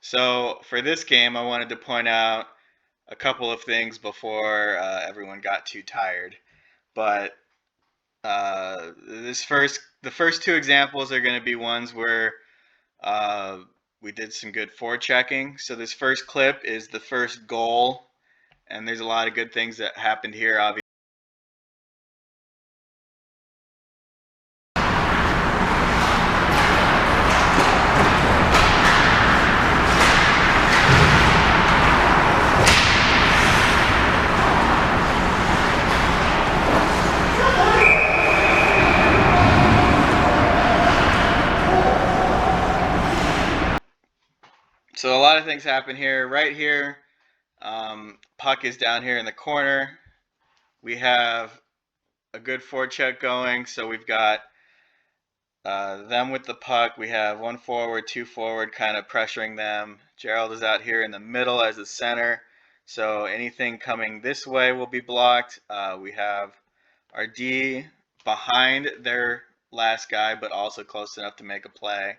So for this game, I wanted to point out a couple of things before everyone got too tired. But the first two examples are going to be ones where uh, we did some good forechecking. So this first clip is the first goal, and there's a lot of good things that happened here, obviously. So a lot of things happen here. Right here, puck is down here in the corner. We have a good forecheck going, so we've got them with the puck. We have one forward, two forward, kind of pressuring them. Gerald is out here in the middle as the center, so anything coming this way will be blocked. We have our D behind their last guy, but also close enough to make a play.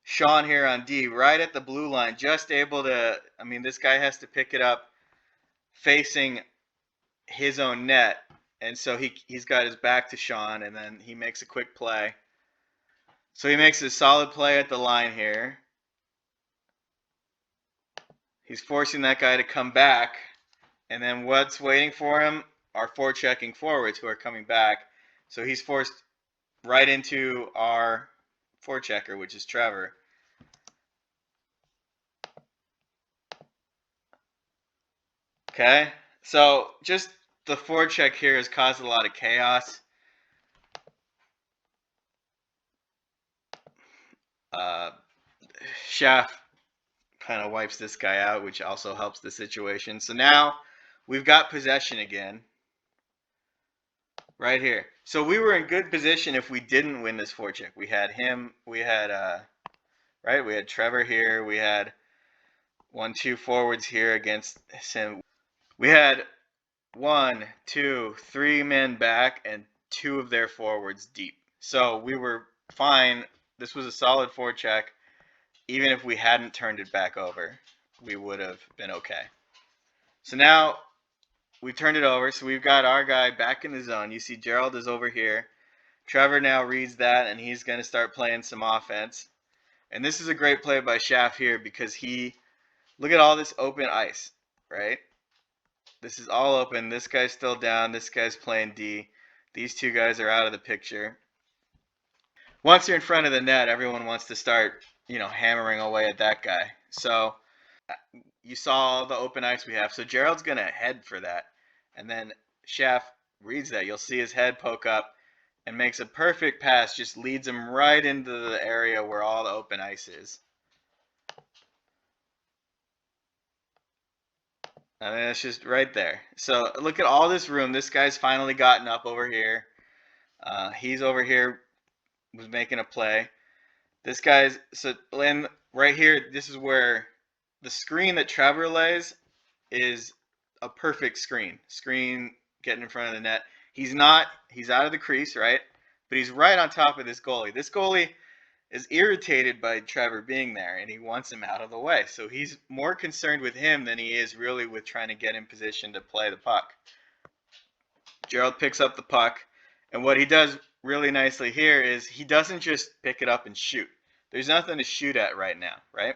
Sean here on D, right at the blue line, just able to, I mean, this guy has to pick it up facing his own net, and so he's got his back to Sean, and then he makes a quick play. So he makes a solid play at the line here. He's forcing that guy to come back, and then what's waiting for him are forechecking forwards who are coming back. So he's forced right into our forechecker, which is Trevor. Okay, so just the forecheck here has caused a lot of chaos. Schaff kind of wipes this guy out, which also helps the situation. So now we've got possession again. Right here. So we were in good position if we didn't win this forecheck. We had him, we had right, we had Trevor here, we had 1-2 forwards here against him. We had 1, 2, 3 men back and 2 of their forwards deep. So we were fine. This was a solid forecheck. Even if we hadn't turned it back over, we would have been okay. So now we turned it over, so we've got our guy back in the zone. You see Gerald is over here. Trevor now reads that, and he's going to start playing some offense. And this is a great play by Schaff here because look at all this open ice, right? This is all open. This guy's still down. This guy's playing D. These two guys are out of the picture. Once you're in front of the net, everyone wants to start, hammering away at that guy. So you saw the open ice we have. So Gerald's going to head for that. And then Schaff reads that. You'll see his head poke up and makes a perfect pass. Just leads him right into the area where all the open ice is. I mean, it's just right there. So look at all this room. This guy's finally gotten up over here. He's over here, was making a play. This guy's, so Lynn, right here, this is where the screen that Trevor lays is a perfect screen. Screen getting in front of the net. He's out of the crease, right? But he's right on top of this goalie. This goalie is irritated by Trevor being there, and he wants him out of the way. So he's more concerned with him than he is really with trying to get in position to play the puck. Gerald picks up the puck, and what he does really nicely here is he doesn't just pick it up and shoot. There's nothing to shoot at right now, right?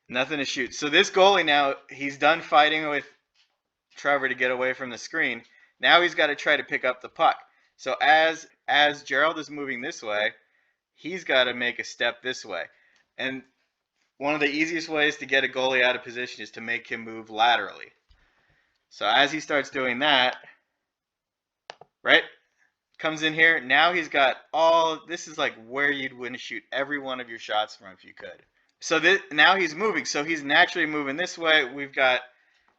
Nothing to shoot. So this goalie now, he's done fighting with Trevor to get away from the screen. Now he's got to try to pick up the puck. So as Gerald is moving this way, he's got to make a step this way. And one of the easiest ways to get a goalie out of position is to make him move laterally. So as he starts doing that, right, comes in here, now he's got this is like where you'd want to shoot every one of your shots from if you could. So now he's moving, so he's naturally moving this way.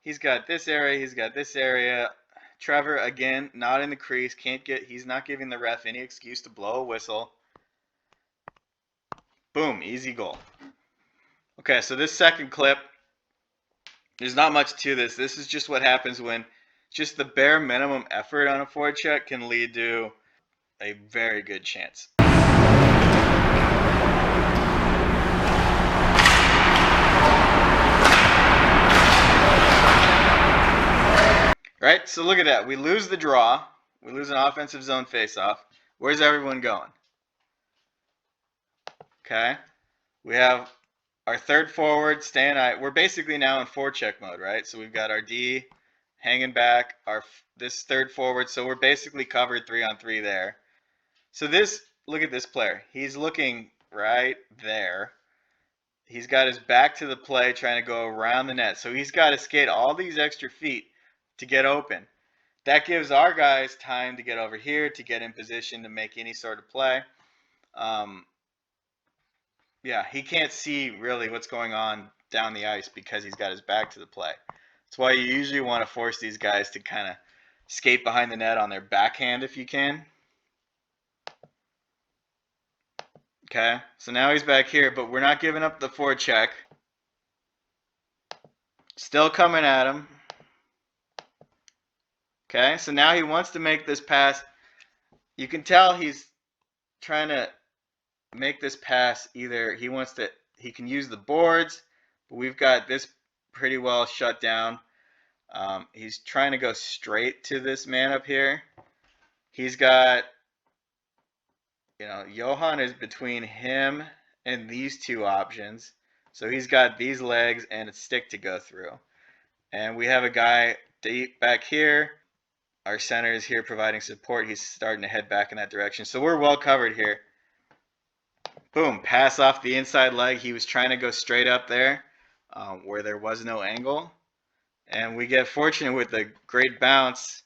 He's got this area, he's got this area. Trevor, again, not in the crease, he's not giving the ref any excuse to blow a whistle. Boom, easy goal. Okay, so this second clip, there's not much to this. This is just what happens when just the bare minimum effort on a forecheck can lead to a very good chance. right? So look at that. We lose the draw. We lose an offensive zone faceoff. Where's everyone going? Okay. We have our third forward staying. We're basically now in forecheck mode, right? So we've got our D hanging back, this third forward. So we're basically covered 3-on-3 there. So look at this player. He's looking right there. He's got his back to the play, trying to go around the net. So he's got to skate all these extra feet to get open. That gives our guys time to get over here, to get in position to make any sort of play. Yeah, he can't see really what's going on down the ice because he's got his back to the play. That's why you usually want to force these guys to kind of skate behind the net on their backhand if you can. Okay, so now he's back here, but we're not giving up the forecheck. Still coming at him. Okay, so now he wants to make this pass. You can tell he's trying to make this pass. Either he can use the boards, but we've got this pretty well shut down. He's trying to go straight to this man up here. He's got, Johan is between him and these two options. So he's got these legs and a stick to go through. And we have a guy deep back here. Our center is here providing support. He's starting to head back in that direction. So we're well covered here. Boom, pass off the inside leg. He was trying to go straight up there where there was no angle. And we get fortunate with a great bounce.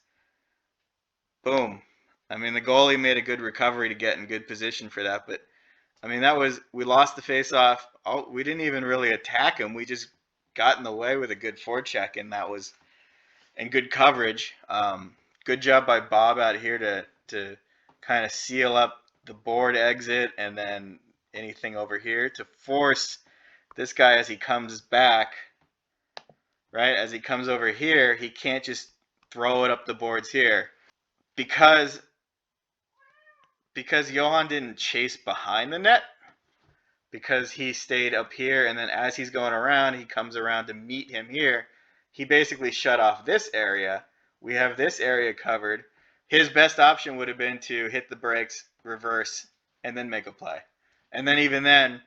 Boom. I mean, the goalie made a good recovery to get in good position for that. But, I mean, we lost the faceoff. We didn't even really attack him. We just got in the way with a good forecheck, and good coverage. Good job by Bob out here to kind of seal up the board exit and then anything over here to force this guy as he comes back, right? As he comes over here, he can't just throw it up the boards here. Because Johan didn't chase behind the net, because he stayed up here, and then as he's going around, he comes around to meet him here. He basically shut off this area. We have this area covered. His best option would have been to hit the brakes, reverse, and then make a play. And then even then,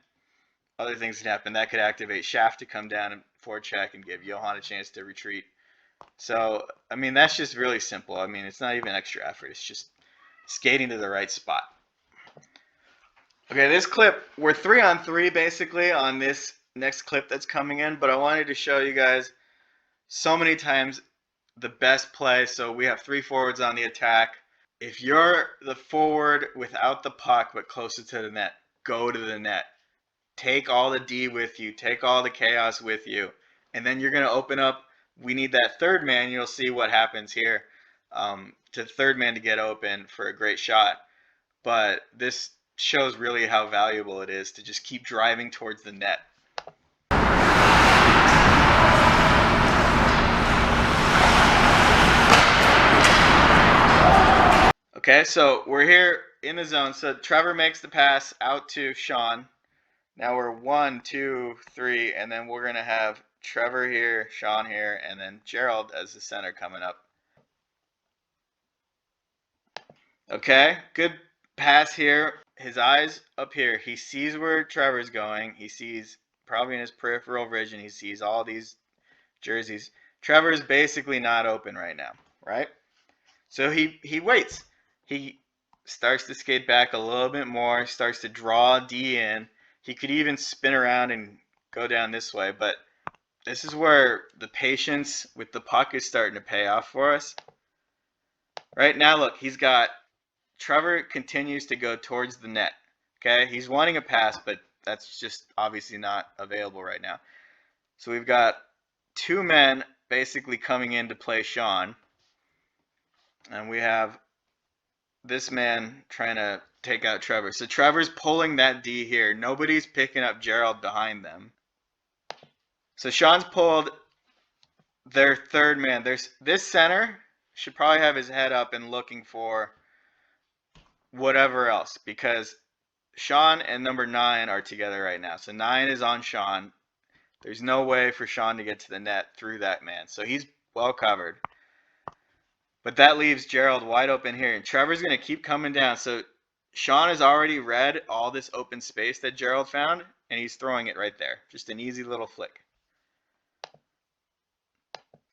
other things could happen. That could activate Shaft to come down and forecheck and give Johan a chance to retreat. So, I mean, that's just really simple. I mean, it's not even extra effort. It's just skating to the right spot. Okay, this clip, we're 3-on-3 basically on this next clip that's coming in, but I wanted to show you guys so many times the best play. So we have 3 forwards on the attack. If you're the forward without the puck but closer to the net, go to the net. Take all the D with you. Take all the chaos with you. And then you're going to open up. We need that third man. You'll see what happens here to third man to get open for a great shot. But this shows really how valuable it is to just keep driving towards the net. Okay, so we're here in the zone. So Trevor makes the pass out to Sean. Now we're 1, 2, 3, and then we're going to have Trevor here, Sean here, and then Gerald as the center coming up. Okay, good pass here. His eyes up here. He sees where Trevor's going. He sees, probably in his peripheral vision, he sees all these jerseys. Trevor's basically not open right now, right? So he waits. He starts to skate back a little bit more, starts to draw D in. He could even spin around and go down this way, but this is where the patience with the puck is starting to pay off for us. Right now, look, Trevor continues to go towards the net. Okay, he's wanting a pass, but that's just obviously not available right now. So we've got 2 men basically coming in to play Sean. And we have this man trying to take out Trevor. So Trevor's pulling that D here. Nobody's picking up Gerald behind them. So Sean's pulled their third man. This center should probably have his head up and looking for whatever else, because Sean and number 9 are together right now. So 9 is on Sean. There's no way for Sean to get to the net through that man. So he's well covered. But that leaves Gerald wide open here, and Trevor's going to keep coming down. So Sean has already read all this open space that Gerald found, and he's throwing it right there. Just an easy little flick.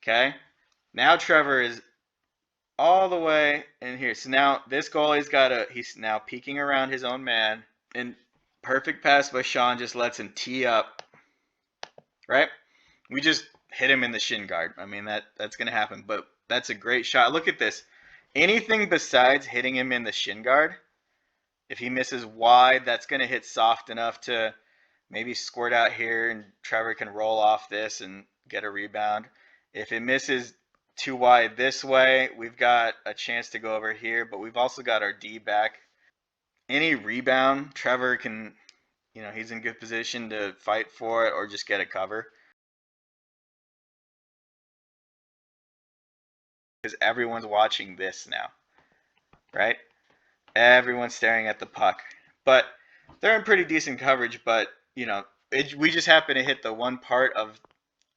Okay? Now Trevor is all the way in here. So now this goalie's he's now peeking around his own man. And perfect pass by Sean just lets him tee up. Right? We just hit him in the shin guard. I mean, that's going to happen. But that's a great shot. Look at this. Anything besides hitting him in the shin guard, if he misses wide, that's going to hit soft enough to maybe squirt out here, and Trevor can roll off this and get a rebound. If it misses too wide this way, we've got a chance to go over here, but we've also got our D back. Any rebound, Trevor can, he's in good position to fight for it or just get a cover. Because everyone's watching this now, right? Everyone's staring at the puck. But they're in pretty decent coverage, but, we just happen to hit the one part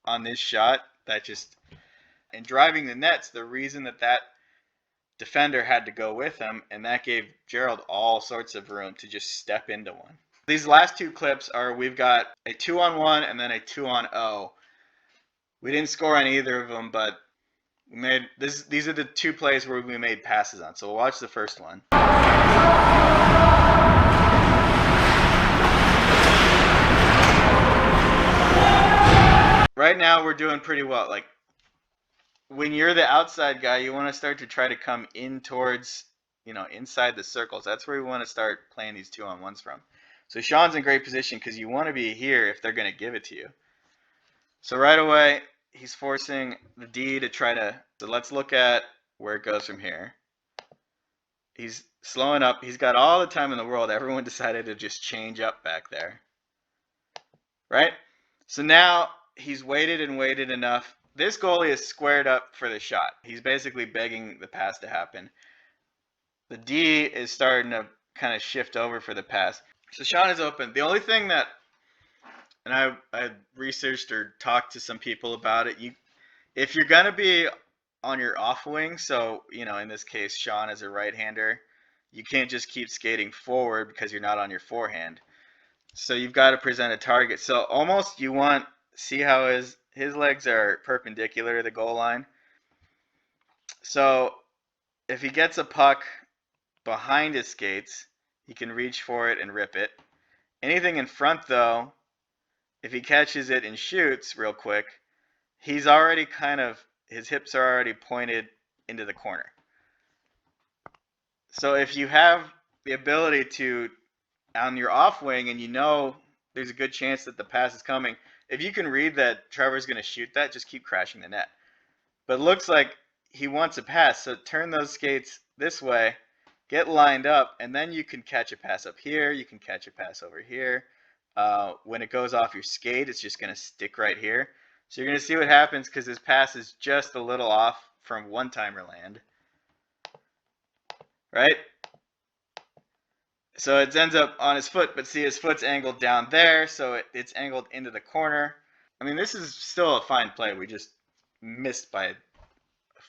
on this shot that just, and driving the nets, the reason that defender had to go with him, and that gave Gerald all sorts of room to just step into one. These last two clips we've got a 2-on-1 and then a 2-on-0. We didn't score on either of them, but we made these are the two plays where we made passes on. So we'll watch the first one. Right now we're doing pretty well. Like, when you're the outside guy, you want to start to try to come in towards, inside the circles. That's where we want to start playing these 2-on-1s from. So Sean's in great position because you want to be here if they're going to give it to you. So right away, he's forcing the D to try to, so let's look at where it goes from here. He's slowing up. He's got all the time in the world. Everyone decided to just change up back there. Right? So now he's waited and waited enough. This goalie is squared up for the shot. He's basically begging the pass to happen. The D is starting to kind of shift over for the pass. So Sean is open. The only thing that, and I researched or talked to some people about it, if you're going to be on your off wing, so, in this case, Sean is a right-hander, you can't just keep skating forward because you're not on your forehand. So you've got to present a target. So almost you want, see how his legs are perpendicular to the goal line. So if he gets a puck behind his skates, he can reach for it and rip it. Anything in front, though, if he catches it and shoots real quick, he's already his hips are already pointed into the corner. So if you have the ability to, on your off wing, and there's a good chance that the pass is coming, if you can read that Trevor's going to shoot that, just keep crashing the net. But it looks like he wants a pass, so turn those skates this way, get lined up, and then you can catch a pass up here, you can catch a pass over here. When it goes off your skate, it's just going to stick right here. So you're going to see what happens because his pass is just a little off from one-timer land. Right? So it ends up on his foot, but see his foot's angled down there, so it's angled into the corner. I mean, this is still a fine play. We just missed by a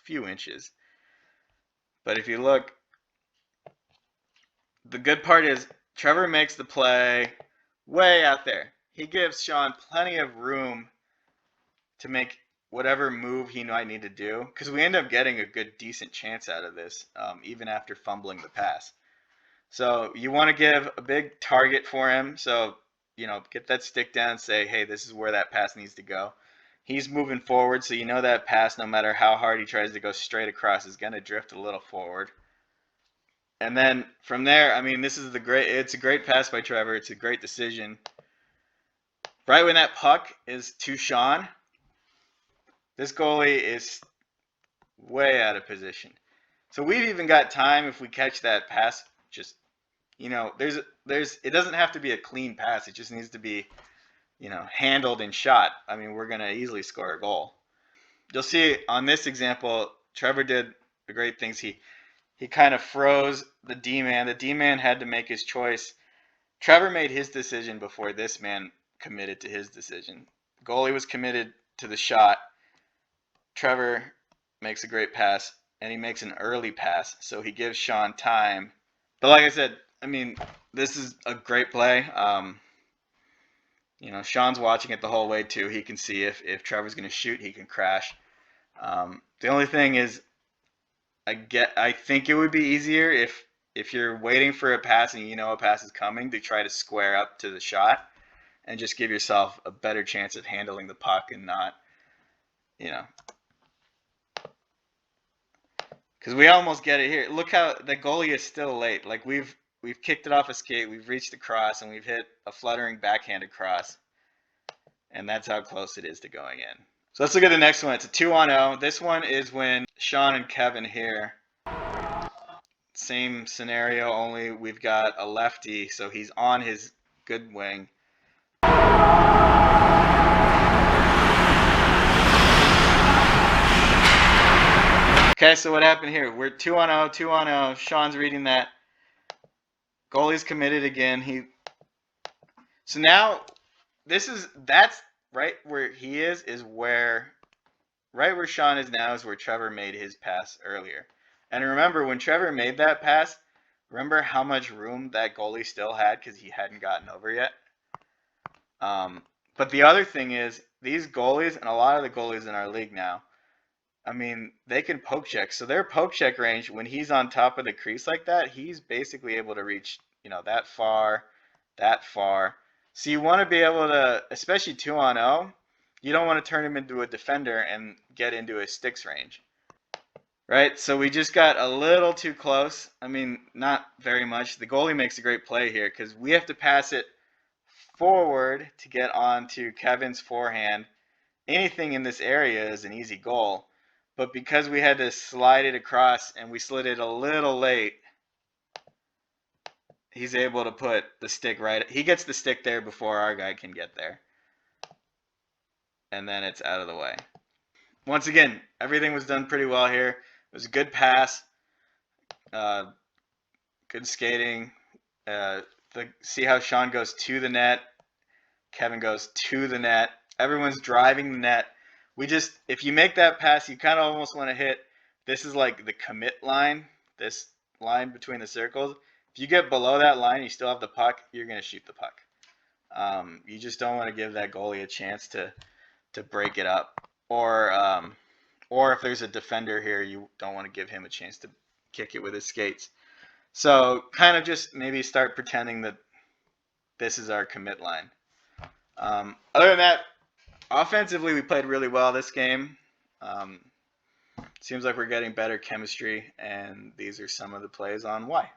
few inches. But if you look, the good part is Trevor makes the play way out there. He gives Sean plenty of room to make whatever move he might need to do, because we end up getting a good, decent chance out of this, even after fumbling the pass. So you want to give a big target for him. So, get that stick down and say, hey, this is where that pass needs to go. He's moving forward, so that pass, no matter how hard he tries to go straight across, is going to drift a little forward. And then from there, I mean, it's a great pass by Trevor. It's a great decision. Right when that puck is to Sean, this goalie is way out of position. So we've even got time if we catch that pass. Just, it doesn't have to be a clean pass. It just needs to be, handled and shot. I mean, we're going to easily score a goal. You'll see on this example, Trevor did the great things. He kind of froze the D-man. The D-man had to make his choice. Trevor made his decision before this man committed to his decision. The goalie was committed to the shot. Trevor makes a great pass. and he makes an early pass, so he gives Sean time. But like I said, I mean, this is a great play. Sean's watching it the whole way too. He can see if Trevor's going to shoot, he can crash. The only thing is, I think it would be easier if you're waiting for a pass and you know a pass is coming to try to square up to the shot and just give yourself a better chance of handling the puck and not, because we almost get it here. Look how the goalie is still late. Like we've kicked it off a skate, we've reached the cross, and we've hit a fluttering backhanded cross, and that's how close it is to going in. So let's look at the next one. It's a 2-on-0. This one is when Sean and Kevin here. Same scenario, only we've got a lefty, so he's on his good wing. Okay, so what happened here? We're 2-on-0, 2-on-0. Sean's reading that. Goalie's committed again. So now that's right where he is where right where Sean is now is where Trevor made his pass earlier. And remember, when Trevor made that pass, remember how much room that goalie still had because he hadn't gotten over yet? But the other thing is, these goalies, and a lot of the goalies in our league now, I mean, they can poke check. So their poke check range, when he's on top of the crease like that, he's basically able to reach, that far, that far. So you want to be able to, especially 2-on-0, you don't want to turn him into a defender and get into his sticks range. Right? So we just got a little too close. I mean, not very much. The goalie makes a great play here because we have to pass it forward to get onto Kevin's forehand. Anything in this area is an easy goal. But because we had to slide it across and we slid it a little late, he's able to put the stick right. He gets the stick there before our guy can get there. And then it's out of the way. Once again, everything was done pretty well here. It was a good pass, good skating. See how Sean goes to the net. Kevin goes to the net. Everyone's driving the net. If you make that pass, you kind of almost want to hit, this is like the commit line, this line between the circles. If you get below that line, you still have the puck, you're going to shoot the puck. You just don't want to give that goalie a chance to break it up. Or if there's a defender here, you don't want to give him a chance to kick it with his skates. So kind of just maybe start pretending that this is our commit line. Other than that, offensively, we played really well this game. Seems like we're getting better chemistry, and these are some of the plays on why.